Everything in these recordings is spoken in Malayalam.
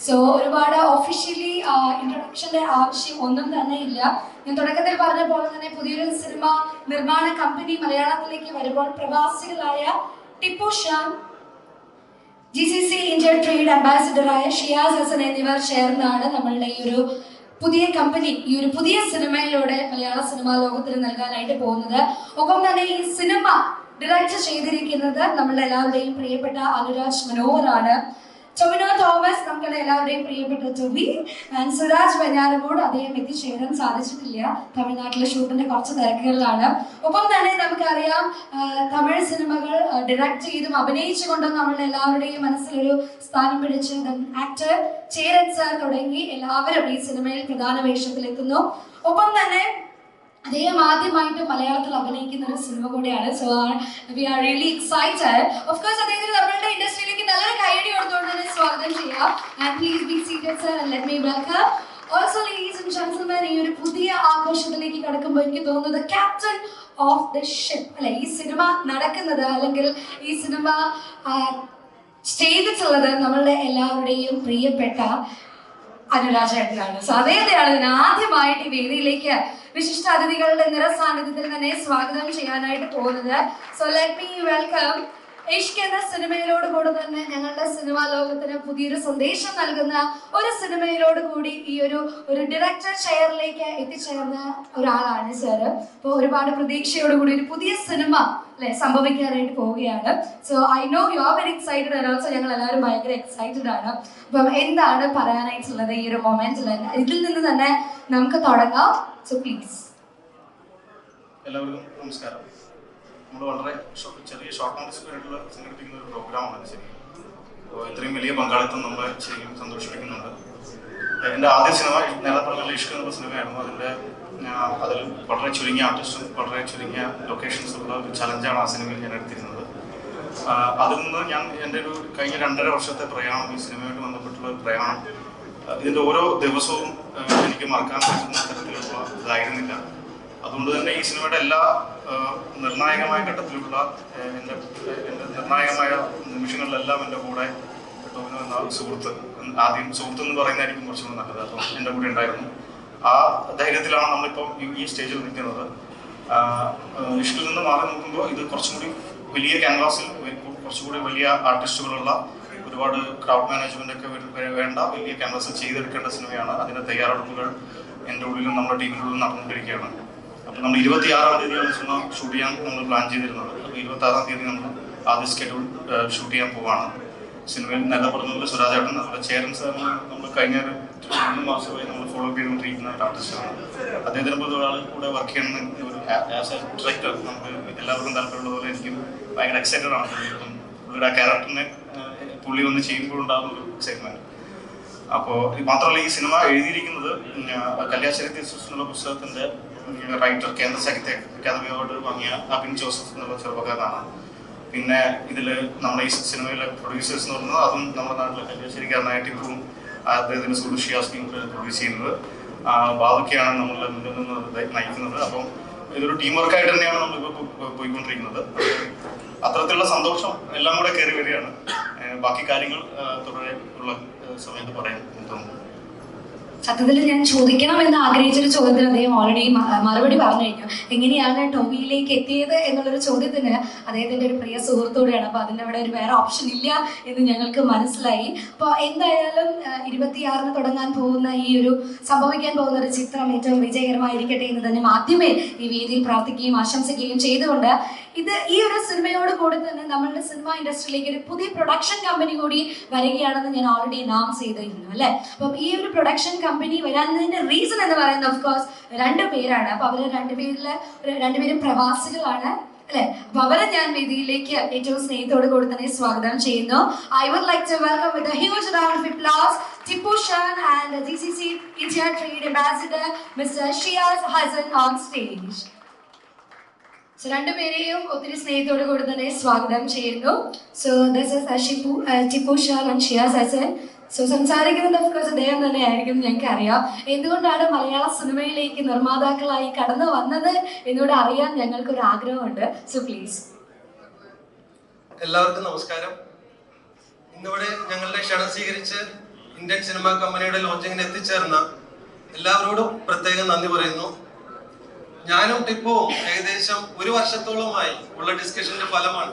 സോ ഒരുപാട് ഒഫീഷ്യലി ഇൻട്രൊഡക്ഷന്റെ ആവശ്യം ഒന്നും തന്നെ ഇല്ല. ഞാൻ തുടക്കത്തിൽ പറഞ്ഞ പോലെ തന്നെ പുതിയൊരു സിനിമ നിർമ്മാണ കമ്പനി മലയാളത്തിലേക്ക് വരുമ്പോൾ പ്രവാസികളായ Tippu Shan, GCC India trade അംബാസിഡറായ ഷിയാസ് ഹസൻ എന്നിവർ ചേർന്നാണ് നമ്മളുടെ ഈ ഒരു പുതിയ കമ്പനി ഈ ഒരു പുതിയ സിനിമയിലൂടെ മലയാള സിനിമാ ലോകത്തിന് നൽകാനായിട്ട് പോകുന്നത്. ഒപ്പം തന്നെ ഈ സിനിമ ഡയറക്റ്റ് ചെയ്തിരിക്കുന്നത് നമ്മളുടെ എല്ലാവരുടെയും പ്രിയപ്പെട്ട അനുരാജ് മനോഹറാണ്. ടൊവിനോ തോമസ് നമ്മുടെ എല്ലാവരുടെയും പ്രിയപ്പെട്ട ടൊബി, ആൻഡ് സുരാജ് വെഞ്ഞാറമൂട് അദ്ദേഹം എത്തിച്ചേരാൻ സാധിച്ചിട്ടില്ല, തമിഴ്നാട്ടിലെ ഷൂട്ടിന്റെ കുറച്ച് തിരക്കുകളിലാണ്. ഒപ്പം തന്നെ നമുക്കറിയാം തമിഴ് സിനിമകൾ ഡയറക്റ്റ് ചെയ്തും അഭിനയിച്ചുകൊണ്ടും നമ്മളുടെ എല്ലാവരുടെയും മനസ്സിലൊരു സ്ഥാനം പിടിച്ച് ആക്ടർ ചേരൻ സാർ തുടങ്ങി എല്ലാവരും ഈ സിനിമയിൽ പ്രധാന വേഷത്തിലെത്തുന്നു. ഒപ്പം തന്നെ അദ്ദേഹം ആദ്യമായിട്ട് മലയാളത്തിൽ അഭിനയിക്കുന്ന ഒരു സിനിമ കൂടിയാണ്. So we are really excited. Of course അദ്ദേഹത്തിന് നമ്മളുടെ ഇൻഡസ്ട്രിയിലേക്ക് നല്ലൊരു കൈയടി കൊടുത്തുകൊണ്ട് തന്നെ സ്വാഗതം ചെയ്യാം. And please be seated sir and let me welcome also ladies and gentlemen. ഈ ഒരു പുതിയ ആഘോഷത്തിലേക്ക് കടക്കുമ്പോൾ എനിക്ക് തോന്നുന്നത് ക്യാപ്റ്റൻ ഓഫ് ദ ഷിപ്പ് അല്ലെ, ഈ സിനിമ നടക്കുന്നത് അല്ലെങ്കിൽ ഈ സിനിമ ചെയ്തിട്ടുള്ളത് നമ്മളുടെ എല്ലാവരുടെയും പ്രിയപ്പെട്ട അനുരാജ് ഏട്ടനാണ്. സോ അദ്ദേഹത്തെയാണ് ഞാൻ ആദ്യമായിട്ട് ഈ വേദിയിലേക്ക് വിശിഷ്ട അതിഥികളുടെ നിറസാന്നിധ്യത്തിൽ തന്നെ സ്വാഗതം ചെയ്യാനായിട്ട് പോകുന്നത്. So let me welcome. Ishq എന്ന സിനിമയിലോട് കൂടെ തന്നെ ഞങ്ങളുടെ സിനിമാ ലോകത്തിന് പുതിയൊരു സന്ദേശം നൽകുന്ന ഒരു സിനിമയിലോട് കൂടി ഈ ഒരു ഡയറക്ടർ ചെയറിലേക്ക് എത്തിച്ചേർന്ന ഒരാളാണ് സാറ്. അപ്പോൾ ഒരുപാട് പ്രതീക്ഷയോടുകൂടി ഒരു പുതിയ സിനിമ അല്ലെ സംഭവിക്കാനായിട്ട് പോവുകയാണ്. So I know you are very excited and also ഞങ്ങൾ എല്ലാവരും ഭയങ്കര എക്സൈറ്റഡ് ആണ്. അപ്പം എന്താണ് പറയാനായിട്ടുള്ളത് ഈ ഒരു മൊമെന്റിൽ? ഇതിൽ നിന്ന് തന്നെ നമുക്ക് തുടങ്ങാം. So please. എല്ലാവർക്കും നമസ്കാരം. നമ്മൾ വളരെ ചെറിയ ഷോർട്ട് നോട്ടീസ് പീരീഡിൽ സംഘടിപ്പിക്കുന്ന ഒരു പ്രോഗ്രാമാണ് ശരിക്കും. അപ്പോൾ ഇത്രയും വലിയ പങ്കാളിത്തം നമ്മളെ ശരിക്കും സന്തോഷിപ്പിക്കുന്നുണ്ട്. എൻ്റെ ആദ്യ സിനിമ നേരത്തെ പറഞ്ഞ ഇഷ്ക് എന്നുള്ള സിനിമയായിരുന്നു. അതിൽ വളരെ ചുരുങ്ങിയ ആർട്ടിസ്റ്റും വളരെ ചുരുങ്ങിയ ലൊക്കേഷൻസ് ഉള്ള ഒരു ചലഞ്ചാണ് ആ സിനിമയിൽ ഞാൻ എടുത്തിരുന്നത്. അതിൽ നിന്ന് ഞാൻ എൻ്റെ ഒരു കഴിഞ്ഞ 2.5 വർഷത്തെ പ്രയാണം, ഈ സിനിമയായിട്ട് ബന്ധപ്പെട്ടുള്ള ഒരു പ്രയാണം, ഇതിൻ്റെ ഓരോ ദിവസവും എനിക്ക് മറക്കാൻ പറ്റുന്ന തരത്തിലുള്ള ഇതായിരുന്നില്ല. അതുകൊണ്ട് തന്നെ ഈ സിനിമയുടെ എല്ലാ നിർണായകമായ ഘട്ടത്തിലുള്ള എൻ്റെ നിർണായകമായ നിമിഷങ്ങളിലെല്ലാം എൻ്റെ കൂടെ ടൊവിനോ എന്ന സുഹൃത്ത്, ആദ്യം സുഹൃത്ത് എന്ന് പറയുന്നതായിരിക്കും കുറച്ചുകൂടി നല്ലത്, അപ്പം എൻ്റെ കൂടെ ഉണ്ടായിരുന്നു. ആ ധൈര്യത്തിലാണ് നമ്മളിപ്പോൾ ഈ സ്റ്റേജിൽ നിൽക്കുന്നത്. ഇഷ്കിൽ നിന്ന് മാറി നോക്കുമ്പോൾ ഇത് കുറച്ചും കൂടി വലിയ ക്യാൻവാസിൽ കുറച്ചുകൂടി വലിയ ആർട്ടിസ്റ്റുകളുള്ള ഒരുപാട് ക്രൗഡ് മാനേജ്മെന്റ് ഒക്കെ വേണ്ട വലിയ ക്യാൻവാസിൽ ചെയ്തെടുക്കേണ്ട സിനിമയാണ്. അതിൻ്റെ തയ്യാറെടുപ്പുകൾ എൻ്റെ ഉള്ളിലും നമ്മുടെ ടീമിനുള്ളിലും നടന്നുകൊണ്ടിരിക്കുകയാണ്. അപ്പോൾ നമ്മൾ 26-ാം തീയതിയാണ് സിനിമ ഷൂട്ട് ചെയ്യാൻ നമ്മൾ പ്ലാൻ ചെയ്തിരുന്നത്. അപ്പോൾ 26-ാം തീയതി നമ്മൾ ആദ്യ സ്കെഡ്യൂൾ ഷൂട്ട് ചെയ്യാൻ പോവാണ്. സിനിമയിൽ നേരത്തെ പറഞ്ഞതുപോലെ സുരാജേട്ടൻ, നമ്മുടെ ചേരൻ സാറിന് നമ്മൾ കഴിഞ്ഞ ഒരു 2 മാസമായി നമ്മൾ ഫോളോ ചെയ്തുകൊണ്ടിരിക്കുന്ന ഒരു ആർട്ടിസ്റ്റാണ്. അദ്ദേഹത്തിന് പോലെ ഒരാൾ കൂടെ വർക്ക് ചെയ്യണമെന്ന് ഒരു ആസ് എ ഡയറക്ടർ നമുക്ക് എല്ലാവർക്കും താല്പര്യമുള്ള പോലെ എനിക്കും ഭയങ്കര എക്സൈറ്റഡ് ആണ്. പുള്ളിയുടെ ആ ക്യാരക്ടറിനെ പുള്ളി ഒന്ന് ചെയ്യുമ്പോഴുണ്ടാകുന്ന ഒരു എക്സൈറ്റ്മെന്റ്. അപ്പോൾ മാത്രമല്ല ഈ സിനിമ എഴുതിയിരിക്കുന്നത് കല്യാശ്ശേരി തീസിസ് എന്നുള്ള പുസ്തകത്തിന്റെ റൈറ്റർ, കേന്ദ്ര സാഹിത്യ അക്കാദമി അവാർഡ് വാങ്ങിയ അബിൻ ജോസഫ് എന്നുള്ള ചെറുപ്പക്കാരനാണ്. പിന്നെ ഇതിൽ നമ്മുടെ ഈ സിനിമയിലെ പ്രൊഡ്യൂസേഴ്സ് എന്ന് പറയുന്നത് അതും നമ്മുടെ നാട്ടിലെ കല്യാശ്ശേരിക്കാരനായ ടിപ്പും അദ്ദേഹത്തിന് സുഹൃത്ത് ഷിയാസ്കിയും പ്രൊഡ്യൂസ് ചെയ്യുന്നത്. ബാബുക്കയാണ് നമ്മളുടെ മുന്നിൽ നിന്ന് നയിക്കുന്നത്. അപ്പം ഇതൊരു ടീം വർക്കായിട്ട് തന്നെയാണ് നമ്മളിപ്പോൾ പോയിക്കൊണ്ടിരിക്കുന്നത്. അത്തരത്തിലുള്ള സന്തോഷം എല്ലാം കൂടെ കയറി വരികയാണ്. ബാക്കി കാര്യങ്ങൾ തുടരെ ഉള്ള സമയത്ത് പറയാൻ തോന്നുന്നു. സത്യത്തിൽ ഞാൻ ചോദിക്കണമെന്ന് ആഗ്രഹിച്ചൊരു ചോദ്യത്തിന് അദ്ദേഹം ഓൾറെഡി മറുപടി പറഞ്ഞു കഴിഞ്ഞു. എങ്ങനെയാണ് ടൊവിയിലേക്ക് എത്തിയത് എന്നുള്ളൊരു ചോദ്യത്തിന് അദ്ദേഹത്തിന്റെ ഒരു പ്രിയ സുഹൃത്തോടെയാണ്. അപ്പൊ അതിൻ്റെ അവിടെ ഒരു വേറെ ഓപ്ഷൻ ഇല്ല എന്ന് ഞങ്ങൾക്ക് മനസ്സിലായി. അപ്പോൾ എന്തായാലും 26-ന് തുടങ്ങാൻ പോകുന്ന ഈ ഒരു സംഭവിക്കാൻ പോകുന്ന ഒരു ചിത്രം ഏറ്റവും വിജയകരമായിരിക്കട്ടെ എന്ന് തന്നെ ആദ്യമേ ഈ വേദിയിൽ പ്രാർത്ഥിക്കുകയും ആശംസിക്കുകയും ചെയ്തുകൊണ്ട് ഈ ഒരു സിനിമയോട് കൂടി തന്നെ നമ്മളുടെ സിനിമ ഇൻഡസ്ട്രിയിലേക്ക് ഒരു പുതിയ പ്രൊഡക്ഷൻ കമ്പനി കൂടി വരികയാണെന്ന് ഞാൻ ഓൾറെഡി അനൗൺസ് ചെയ്തിരുന്നു അല്ലെ. അപ്പം ഈ ഒരു പ്രൊഡക്ഷൻ കമ്പനി വരാനതിന്റെ റീസൺ എന്ന് പറയുന്നത് ഓഫ് കോഴ്സ് 2 പേരാണ്. അപ്പൊ അവര് രണ്ടുപേരും പ്രവാസികളാണ് അല്ലെ. അപ്പൊ അവരെ ഞാൻ വേദിയിലേക്ക് ഏറ്റവും സ്നേഹത്തോട് കൂടി തന്നെ സ്വാഗതം ചെയ്യുന്നു. I would like to welcome with a huge round of applause Tipu Shan and GCC India trade ambassador mister Shiyas Hasan on stage. So രണ്ടുപേരെയും ഒത്തിരി സ്നേഹത്തോടു കൂടി തന്നെ സ്വാഗതം ചെയ്യുന്നു. So this is Tipu Shan and Shiyas Hasan. So സംസാരിക്കുന്നത് ഓഫ് കോഴ്സ് അദ്ദേഹം തന്നെ ആയിരിക്കും. ഞങ്ങൾക്ക് അറിയാം എന്തുകൊണ്ടാണ് മലയാള സിനിമയിലേക്ക് നിർമ്മാതാക്കളായി കടന്നു വന്നത് എന്നോട് അറിയാൻ ഞങ്ങൾക്കൊരു ആഗ്രഹമുണ്ട്. So please. എല്ലാവർക്കും നമസ്കാരം. ഇന്നിവിടെ ഞങ്ങളുടെ ക്ഷണം സ്വീകരിച്ച് ഇന്ത്യൻ സിനിമാ കമ്പനിയുടെ ലോഞ്ചിങ്ങിന് എത്തിച്ചേർന്ന എല്ലാവരോടും പ്രത്യേകം നന്ദി പറയുന്നു. ഞാനും ടിപ്പുവും ഏകദേശം 1 വർഷത്തോളമായി ഉള്ള ഡിസ്കഷന്റെ ഫലമാണ്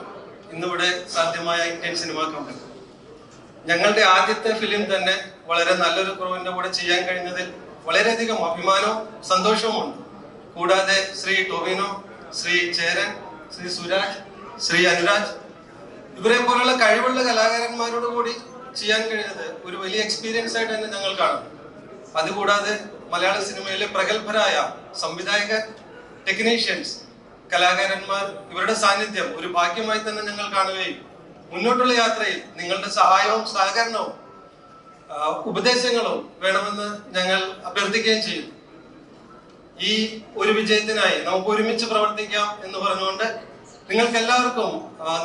ഇന്നിവിടെ സാധ്യമായ ഇന്ത്യൻ സിനിമാ കമ്പനി. ഞങ്ങളുടെ ആദ്യത്തെ ഫിലിം തന്നെ വളരെ നല്ലൊരു ക്രൂവിന്റെ കൂടെ ചെയ്യാൻ കഴിഞ്ഞതിൽ വളരെയധികം അഭിമാനവും സന്തോഷവുമുണ്ട്. കൂടാതെ ശ്രീ ടൊവിനോ, ശ്രീ ചേരൻ, ശ്രീ സുരാജ്, ശ്രീ അനുരാജ് ഇവരെ പോലുള്ള കഴിവുള്ള കലാകാരന്മാരോട് കൂടി ചെയ്യാൻ കഴിഞ്ഞത് ഒരു വലിയ എക്സ്പീരിയൻസ് ആയിട്ട് തന്നെ ഞങ്ങൾ കാണുന്നു. അതുകൂടാതെ മലയാള സിനിമയിലെ പ്രഗത്ഭരായ സംവിധായകർ, ടെക്നീഷ്യൻസ്, കലാകാരന്മാർ ഇവരുടെ സാന്നിധ്യം ഒരു ഭാഗ്യമായി തന്നെ ഞങ്ങൾ കാണുകയും മുന്നോട്ടുള്ള യാത്രയിൽ നിങ്ങളുടെ സഹായവും സഹകരണവും ഉപദേശങ്ങളും വേണമെന്ന് ഞങ്ങൾ അഭ്യർത്ഥിക്കുകയും ചെയ്യും. ഈ ഒരു വിജയത്തിനായി നമുക്ക് ഒരുമിച്ച് പ്രവർത്തിക്കാം എന്ന് പറഞ്ഞുകൊണ്ട് നിങ്ങൾക്ക് എല്ലാവർക്കും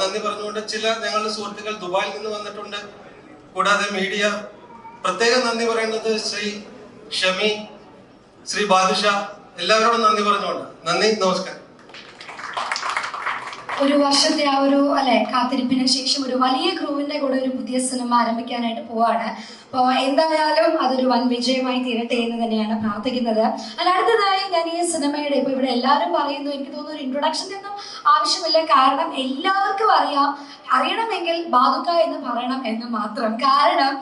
നന്ദി പറഞ്ഞുകൊണ്ട് ചില ഞങ്ങളുടെ സുഹൃത്തുക്കൾ ദുബായിൽ നിന്ന് വന്നിട്ടുണ്ട്. കൂടാതെ മീഡിയ പ്രത്യേകം നന്ദി പറയുന്നത് ശ്രീ ഷമി, ശ്രീ ബാദുഷ, എല്ലാവരോടും നന്ദി പറഞ്ഞുകൊണ്ട് നന്ദി, നമസ്കാരം. ഒരു വർഷത്തെ ആ ഒരു കാത്തിരിപ്പിന് ശേഷം ഒരു വലിയ ക്രൂവിന്റെ കൂടെ ഒരു പുതിയ സിനിമ ആരംഭിക്കാനായിട്ട് പോവാണ്. അപ്പോൾ എന്തായാലും അതൊരു വൻ വിജയമായി തീരട്ടെ എന്ന് തന്നെയാണ് പ്രാർത്ഥിക്കുന്നത്. അടുത്തതായി ഞാൻ ഈ സിനിമയുടെ ഇപ്പോൾ ഇവിടെ എല്ലാവരും പറയുന്നു, എനിക്ക് തോന്നുന്നു ഒരു ഇൻട്രൊഡക്ഷൻ്റെ ഒന്നും ആവശ്യമില്ല. കാരണം എല്ലാവർക്കും അറിയണമെങ്കിൽ ബാദുക എന്ന് പറയണം എന്ന് മാത്രം. കാരണം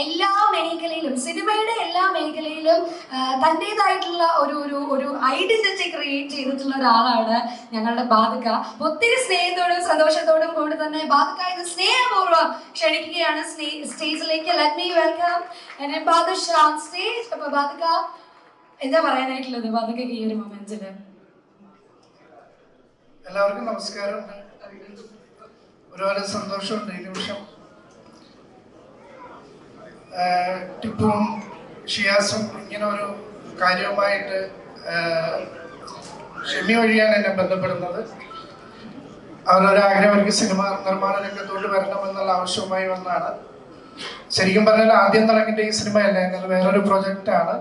എല്ലാ മേഖലയിലും, സിനിമയുടെ എല്ലാ മേഖലയിലും തൻ്റെതായിട്ടുള്ള ഒരു ഐഡന്റിറ്റി ക്രിയേറ്റ് ചെയ്തിട്ടുള്ള ഒരാളാണ് ഞങ്ങളുടെ ബാദുക. ഒത്തിരി സ്നേഹത്തോടും സന്തോഷത്തോടും കൂടി തന്നെ ബാദുക ഇത് സ്നേഹപൂർവ്വം ക്ഷണിക്കുകയാണ് സ്റ്റേജിലേക്ക്. Let me welcome Badusha on stage. അപ്പൊ ബാദുക എന്താ പറയാനായിട്ടുള്ളത് ബാദുകയ്ക്ക് ഈ ഒരു മൊമെന്റില്? എല്ലാവർക്കും നമസ്കാരം. ഒരുപാട് സന്തോഷമുണ്ട് ഈ നിമിഷം. ടിപ്പുവും ഷിയാസും ഇങ്ങനെ ഒരു കാര്യവുമായിട്ട് ഷെമി വഴിയാണ് എന്നെ ബന്ധപ്പെടുന്നത്. അവരൊരാഗ്രഹം എനിക്ക് സിനിമ നിർമ്മാണ രംഗത്തോട്ട് വരണമെന്നുള്ള ആവശ്യവുമായി വന്നാണ്. ശരിക്കും പറഞ്ഞാൽ ആദ്യം നടക്കേണ്ട ഈ സിനിമയല്ല, എന്നാൽ വേറൊരു പ്രൊജക്റ്റാണ്.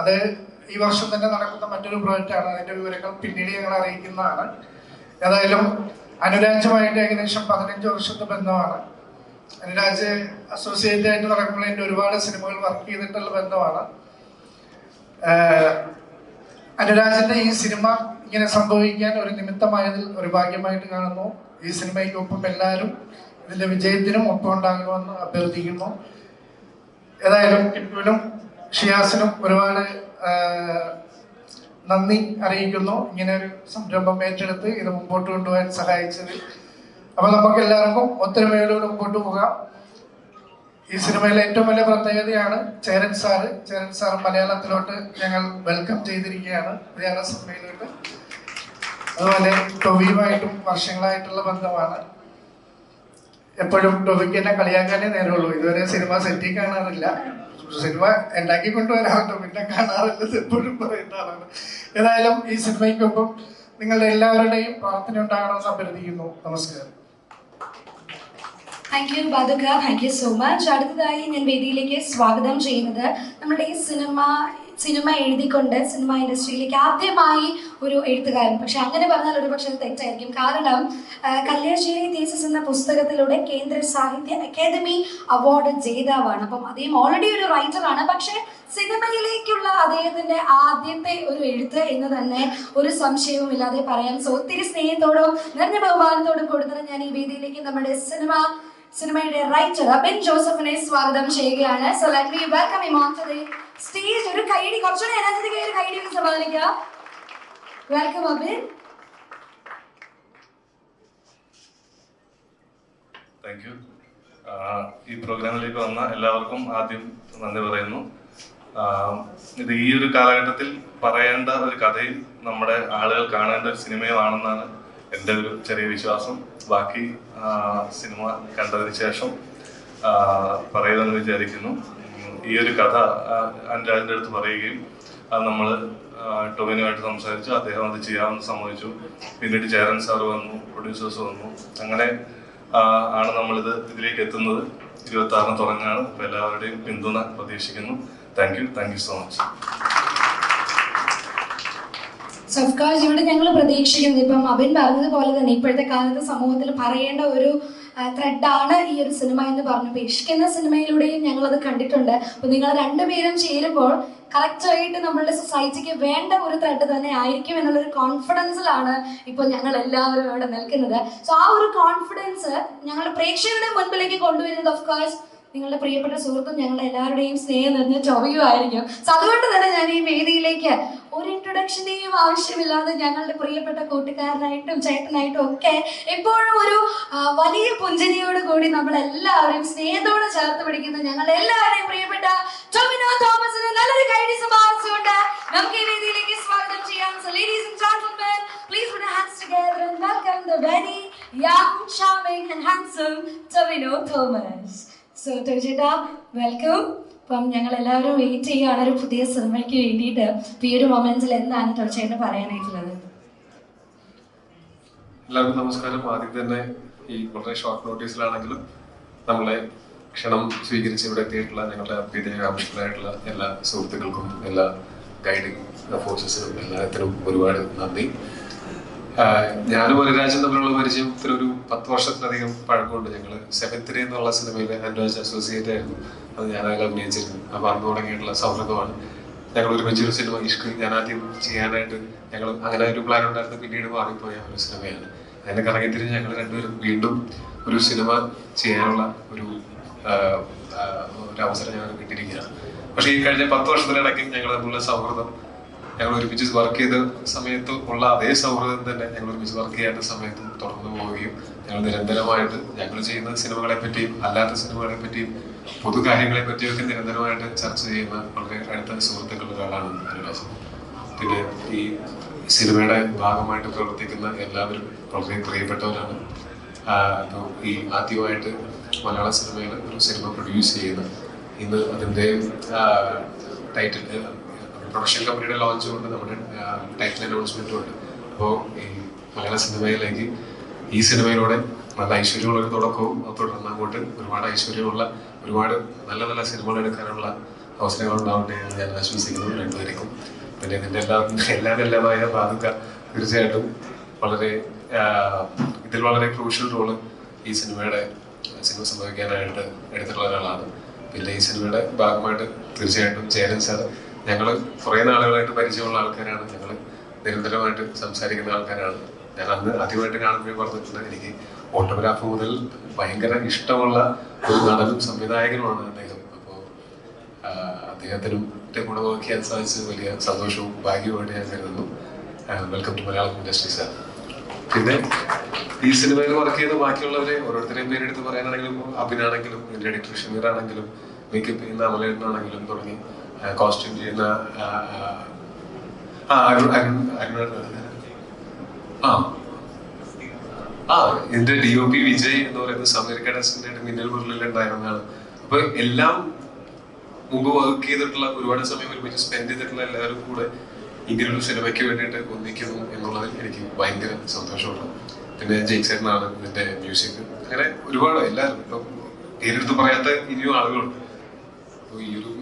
അത് ഈ വർഷം തന്നെ നടക്കുന്ന മറ്റൊരു പ്രൊജക്റ്റാണ്. അതിൻ്റെ വിവരങ്ങൾ പിന്നീട് ഞങ്ങൾ അറിയിക്കുന്നതാണ്. ഏതായാലും അനുരാജുമായിട്ട് ഏകദേശം 15 വർഷത്തെ ബന്ധമാണ്. അനുരാജ് അസോസിയേറ്റ് ആയിട്ട് നടക്കുമ്പോൾ എൻ്റെ ഒരുപാട് സിനിമകൾ വർക്ക് ചെയ്തിട്ടുള്ള ബന്ധമാണ്. അനുരാജിന്റെ ഈ സിനിമ ഇങ്ങനെ സംഭവിക്കാൻ ഒരു നിമിത്തമായതിൽ ഒരു ഭാഗ്യമായിട്ട് കാണുന്നു. ഈ സിനിമയ്ക്കൊപ്പം എല്ലാവരും ഇതിന്റെ വിജയത്തിനും ഒപ്പം ഉണ്ടാകണമെന്ന് അഭ്യർത്ഥിക്കുന്നു. ഏതായാലും ടിപ്പുവിനും ഷിയാസിനും ഒരുപാട് നന്ദി അറിയിക്കുന്നു, ഇങ്ങനെ ഒരു സംരംഭം ഏറ്റെടുത്ത് ഇത് മുമ്പോട്ട് കൊണ്ടുപോകാൻ സഹായിച്ചതിൽ. അപ്പൊ നമുക്ക് എല്ലാവർക്കും ഒത്തൊരുമയോടുകൂടി മുമ്പോട്ട് പോകാം. ഈ സിനിമയിലെ ഏറ്റവും വലിയ പ്രത്യേകതയാണ് ചേരൻ സാർ മലയാളത്തിലോട്ട് ഞങ്ങൾ വെൽക്കം ചെയ്തിരിക്കുകയാണ് മലയാള സിനിമയിലോട്ട്. അതുപോലെ ടൊവിയുമായിട്ടും വർഷങ്ങളായിട്ടുള്ള ബന്ധമാണ്. എപ്പോഴും ടൊവിക്ക് എന്നെ കളിയാക്കാനേ നേരമുള്ളൂ. ഇതുവരെ സിനിമ സെറ്റിൽ കാണാറില്ല. സിനിമ ഉണ്ടാക്കി കൊണ്ടുവരാറുണ്ട്, പിന്നെ കാണാറില്ല എപ്പോഴും പറയുന്ന ആളാണ്. ഏതായാലും ഈ സിനിമയ്ക്കൊപ്പം നിങ്ങളുടെ എല്ലാവരുടെയും പ്രാർത്ഥന ഉണ്ടാകണമെന്ന് അഭ്യർത്ഥിക്കുന്നു. നമസ്കാരം. താങ്ക് യു ബാദുക, താങ്ക് യു സോ മച്ച്. അടുത്തതായി ഞാൻ വേദിയിലേക്ക് സ്വാഗതം ചെയ്യുന്നത് നമ്മുടെ ഈ സിനിമ എഴുതിക്കൊണ്ട് സിനിമ ഇൻഡസ്ട്രിയിലേക്ക് ആദ്യമായി ഒരു എഴുത്തുകാരൻ. പക്ഷെ അങ്ങനെ പറഞ്ഞാൽ ഒരു പക്ഷേ തെറ്റായിരിക്കും. കാരണം കല്യാശ്ശേരി തീസിസ് എന്ന പുസ്തകത്തിലൂടെ കേന്ദ്ര സാഹിത്യ അക്കാദമി അവാർഡ് ജേതാവാണ്. അപ്പം അദ്ദേഹം ഓൾറെഡി ഒരു റൈറ്ററാണ്. പക്ഷെ സിനിമയിലേക്കുള്ള അദ്ദേഹത്തിന്റെ ആദ്യത്തെ ഒരു എഴുത്ത് എന്ന് തന്നെ ഒരു സംശയവും ഇല്ലാതെ പറയാം. സോ ഒത്തിരി സ്നേഹത്തോടും നിറഞ്ഞ ബഹുമാനത്തോടും കൊടുത്തിട്ട് ഞാൻ ഈ വേദിയിലേക്ക് നമ്മുടെ സിനിമയുടെ റൈറ്റർ അബിൻ ജോസഫിനെ സ്വാഗതം ചെയ്യുകയാണ്. So let me welcome him on to the stage. ഒരു കൈഡി, കുറച്ചുകൂടെ എനർജറ്റിക് ഒരു കൈഡി സമ്മാനിക്കുക. വെൽക്കം അബിൻ. Thank you. ഈ പ്രോഗ്രാമിലേക്ക് വന്ന എല്ലാവർക്കും ആദ്യം നന്ദി പറയുന്നു. ഇത് ഈ ഒരു കാലഘട്ടത്തിൽ പറയേണ്ട ഒരു കഥയും നമ്മുടെ ആളുകൾ കാണേണ്ട ഒരു സിനിമയുമാണെന്നാണ് എൻ്റെ ഒരു ചെറിയ വിശ്വാസം. ബാക്കി സിനിമ കണ്ടതിന് ശേഷം പറയുമെന്ന് വിചാരിക്കുന്നു. ഈ ഒരു കഥ അനുരാജിൻ്റെ അടുത്ത് പറയുകയും അത് നമ്മൾ ടൊവിനുമായിട്ട് സംസാരിച്ചു. അദ്ദേഹം അത് ചെയ്യാമെന്ന് സമ്മതിച്ചു. പിന്നീട് ചേരൻ സാർ വന്നു, പ്രൊഡ്യൂസേഴ്സ് വന്നു. അങ്ങനെ ആണ് നമ്മളിത് ഇതിലേക്ക് എത്തുന്നത്. 26-ന് തുടങ്ങാണ്. അപ്പോൾ എല്ലാവരുടെയും പിന്തുണ പ്രതീക്ഷിക്കുന്നു. Thank you so much. ഇവിടെ ഞങ്ങൾ പ്രതീക്ഷിക്കുന്നത് ഇപ്പം അബിൻ പറഞ്ഞതുപോലെ തന്നെ ഇപ്പോഴത്തെ കാലത്ത് സമൂഹത്തിൽ പറയേണ്ട ഒരു ത്രെഡാണ് ഈ ഒരു സിനിമ എന്ന് പറഞ്ഞു. ഇഷ്ക് എന്ന സിനിമയിലൂടെയും ഞങ്ങളത് കണ്ടിട്ടുണ്ട്. അപ്പോൾ നിങ്ങൾ രണ്ടുപേരും ചേരുമ്പോൾ കറക്റ്റായിട്ട് നമ്മളുടെ സൊസൈറ്റിക്ക് വേണ്ട ഒരു ത്രെഡ് തന്നെ ആയിരിക്കും എന്നുള്ളൊരു കോൺഫിഡൻസിലാണ് ഇപ്പോൾ ഞങ്ങൾ എല്ലാവരും ഇവിടെ നിൽക്കുന്നത്. സോ ആ ഒരു കോൺഫിഡൻസ് ഞങ്ങളുടെ പ്രേക്ഷകരുടെ മുൻപിലേക്ക് കൊണ്ടുവരുന്നത് ഓഫ് കോഴ്സ് നിങ്ങളുടെ പ്രിയപ്പെട്ട സുഹൃത്തും ഞങ്ങളുടെ എല്ലാവരുടെയും സ്നേഹം നിറഞ്ഞ ടോവിയും ആയിരിക്കും. സോ അതുകൊണ്ട് തന്നെ ഞാൻ ഈ വേദിയിലേക്ക് ഒരു ഇൻട്രൊഡക്ഷൻ്റെയും ആവശ്യമില്ലാതെ ഞങ്ങളുടെ പ്രിയപ്പെട്ട കൂട്ടുകാരനായിട്ടും ചേട്ടനായിട്ടും ഒക്കെ എപ്പോഴും ഒരു വലിയ പുഞ്ചിരിയോട് കൂടി നമ്മളെല്ലാവരും സ്നേഹത്തോടെ ചേർത്ത് പിടിക്കുന്ന ഞങ്ങളുടെ എല്ലാവരുടെയും പ്രിയപ്പെട്ട ടോവിനോ തോമസിന് നല്ലൊരു കൈഡി സമ്മാനിച്ചുകൊണ്ട് നമുക്ക് ഈ വേദിയിലേക്ക് സ്വാഗതം ചെയ്യാം. So ladies and gentlemen, please put your hands together and welcome the very young, charming and handsome Tovino Thomas. So ടോവിചേട്ടാ വെൽക്കം. അപ്പം ഞങ്ങൾ എല്ലാവരും വെയിറ്റ് ചെയ്യുകയാണ് ഒരു പുതിയ സിനിമയ്ക്ക് വേണ്ടിയിട്ട്. ഈ ഒരു മൊമെന്റ്സിൽ എന്താണ് ടോവിചേട്ടന് പറയാനായിട്ടുള്ളത്? എല്ലാവർക്കും നമസ്കാരം. ആദ്യം തന്നെ ഈ വളരെ ഷോർട്ട് നോട്ടീസിലാണെങ്കിലും നമ്മളെ ക്ഷണം സ്വീകരിച്ച് ഇവിടെ എത്തിയിട്ടുള്ള ഞങ്ങളുടെ അഭ്യുദയകാംക്ഷികളായിട്ടുള്ള എല്ലാ സുഹൃത്തുക്കൾക്കും എല്ലാ ഗൈഡിങ് ഫോഴ്സസിനും എല്ലാത്തിനും ഒരുപാട് നന്ദി. ഞാനും വനരാജും തമ്മിലുള്ള പരിചയത്തിലൊരു 10 വർഷത്തിലധികം പഴക്കമുണ്ട്. ഞങ്ങൾ 7th Day എന്നുള്ള സിനിമയിൽ അനുരാജ് അസോസിയേറ്റ് ആയിരുന്നു. അത് ഞാനതിൽ അഭിനയിച്ചിരുന്നു. അപ്പോൾ അന്ന് തുടങ്ങിയിട്ടുള്ള സൗഹൃദമാണ്. ഞങ്ങൾ ഒരുമിച്ചൊരു സിനിമ ഇഷ്ക് ഞാൻ ആദ്യം ചെയ്യാനായിട്ട് ഞങ്ങൾ അങ്ങനെ ഒരു പ്ലാൻ ഉണ്ടായിരുന്നു. പിന്നീട് മാറിപ്പോയ ഒരു സിനിമയാണ്. അതിനെ കറങ്ങിത്തിരിഞ്ഞ് ഞങ്ങൾ രണ്ടുപേരും വീണ്ടും ഒരു സിനിമ ചെയ്യാനുള്ള ഒരു അവസരം ഞങ്ങൾക്ക് കിട്ടിയിരിക്കുകയാണ്. പക്ഷേ ഈ കഴിഞ്ഞ 10 വർഷത്തിനിടയ്ക്ക് ഞങ്ങൾ തമ്മിലുള്ള സൗഹൃദം ഞങ്ങൾ ഒരുമിച്ച് വർക്ക് ചെയ്ത സമയത്ത് ഉള്ള അതേ സൗഹൃദം തന്നെ ഞങ്ങൾ ഒരുമിച്ച് വർക്ക് ചെയ്യാത്ത സമയത്തും തുടർന്നു പോവുകയും ഞങ്ങൾ നിരന്തരമായിട്ട് ഞങ്ങൾ ചെയ്യുന്ന സിനിമകളെ പറ്റിയും അല്ലാത്ത സിനിമകളെ പറ്റിയും പൊതു കാര്യങ്ങളെ പറ്റിയൊക്കെ നിരന്തരമായിട്ട് ചർച്ച ചെയ്യുന്ന വളരെ അടുത്ത സുഹൃത്തുക്കളുടെ ഒരാളാണ് അനുരാജ്. പിന്നെ ഈ സിനിമയുടെ ഭാഗമായിട്ട് പ്രവർത്തിക്കുന്ന എല്ലാവരും വളരെ പ്രിയപ്പെട്ടവരാണ്. ഇപ്പോൾ ഈ ആദ്യമായിട്ട് മലയാള സിനിമയിൽ ഒരു സിനിമ പ്രൊഡ്യൂസ് ചെയ്യുന്ന ഇന്ന് അതിൻ്റെ ടൈറ്റിൽ പ്രൊഡക്ഷൻ കമ്പനിയുടെ ലോഞ്ചും ഉണ്ട്, നമ്മുടെ ടൈറ്റിൽ അനൗൺസ്മെൻറ്റും ഉണ്ട്. അപ്പോൾ ഈ മലയാള സിനിമയിലേക്ക് ഈ സിനിമയിലൂടെ നല്ല ഐശ്വര്യമുള്ളൊരു തുടക്കവും തുടർന്ന് അങ്ങോട്ട് ഒരുപാട് ഐശ്വര്യമുള്ള ഒരുപാട് നല്ല നല്ല സിനിമകൾ എടുക്കാനുള്ള അവസരങ്ങൾ ഉണ്ടാവട്ടെ എന്ന് ഞാൻ ആശംസിക്കുന്നു രണ്ടുപേർക്കും. പിന്നെ ഇതിൻ്റെ എല്ലാമായ ബാധുക തീർച്ചയായിട്ടും വളരെ ഇതിൽ വളരെ ക്രൂഷ്യൽ റോള് ഈ സിനിമ സംഭവിക്കാനായിട്ട് എടുത്തിട്ടുള്ള ഒരാളാണ്. പിന്നെ ഈ സിനിമയുടെ ഭാഗമായിട്ട് തീർച്ചയായിട്ടും ചേരൻ സാർ ഞങ്ങൾ കുറേ നാളുകളായിട്ട് പരിചയമുള്ള ആൾക്കാരാണ്. ഞങ്ങൾ നിരന്തരമായിട്ട് സംസാരിക്കുന്ന ആൾക്കാരാണ്. ഞാൻ അന്ന് ആദ്യമായിട്ട് കാണുമ്പോൾ പറഞ്ഞിട്ടുണ്ട് എനിക്ക് ഓട്ടോഗ്രാഫ് മുതൽ ഭയങ്കര ഇഷ്ടമുള്ള ഒരു നടനും സംവിധായകനുമാണ് അദ്ദേഹം. അപ്പോൾ അദ്ദേഹത്തിനും ഗുണവഹിക്കാൻ സാധിച്ചത് വലിയ സന്തോഷവും ഭാഗ്യവുമായിട്ട് ഞാൻ കരുതുന്നു. Welcome to Malayalam industry sir. പിന്നെ ഈ സിനിമയിൽ വർക്ക് ചെയ്ത ബാക്കിയുള്ളവരെ ഓരോരുത്തരെയും പേരെടുത്ത് പറയാനാണെങ്കിലും അഭിനാണെങ്കിലും ഇതിൻ്റെ എഡിറ്റർ ഷമീർ ആണെങ്കിലും മേക്കപ്പ് ചെയ്യുന്ന അമലേട്ടനാണെങ്കിലും തുടങ്ങി കോസ്റ്റ്യൂം ചെയ്യുന്ന ഇതിന്റെ DOP വിജയ് എന്ന് പറയുന്ന സമീർ കടസിന്റെ മിന്നൽ മുരളിലുണ്ടായിരുന്നതാണ്. അപ്പൊ എല്ലാം മുമ്പ് വർക്ക് ചെയ്തിട്ടുള്ള ഒരുപാട് സമയം ഒരുമിച്ച് സ്പെൻഡ് ചെയ്തിട്ടുള്ള എല്ലാവരും കൂടെ ഇങ്ങനൊരു സിനിമയ്ക്ക് വേണ്ടിയിട്ട് ഒന്നിക്കുന്നു എന്നുള്ളതിൽ എനിക്ക് ഭയങ്കര സന്തോഷമുണ്ട്. പിന്നെ ജെയ്ക്സേട്ടനാണ് ഇതിന്റെ മ്യൂസിക്. അങ്ങനെ ഒരുപാട് എല്ലാവരും ഇപ്പം പേരെടുത്ത് പറയാത്ത ഇനിയും ആളുകളുണ്ട്. അപ്പോൾ ഈ ഒരു